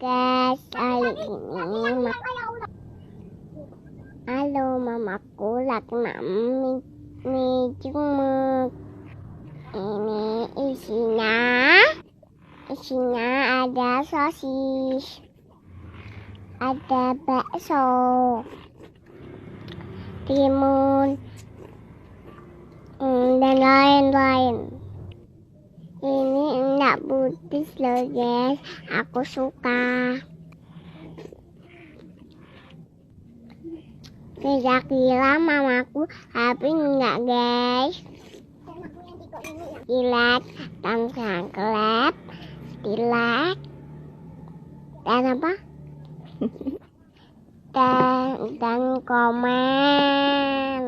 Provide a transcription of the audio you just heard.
guys, kali ini halo mamaku lagi mie jumuk. Ini isinya ada sosis, ada bakso, timun, dan lain-lain. Ini enggak putih loh guys, aku suka. Kira-kira mamaku tapi enggak guys. Like dan subscribe, like dan apa? dan komen.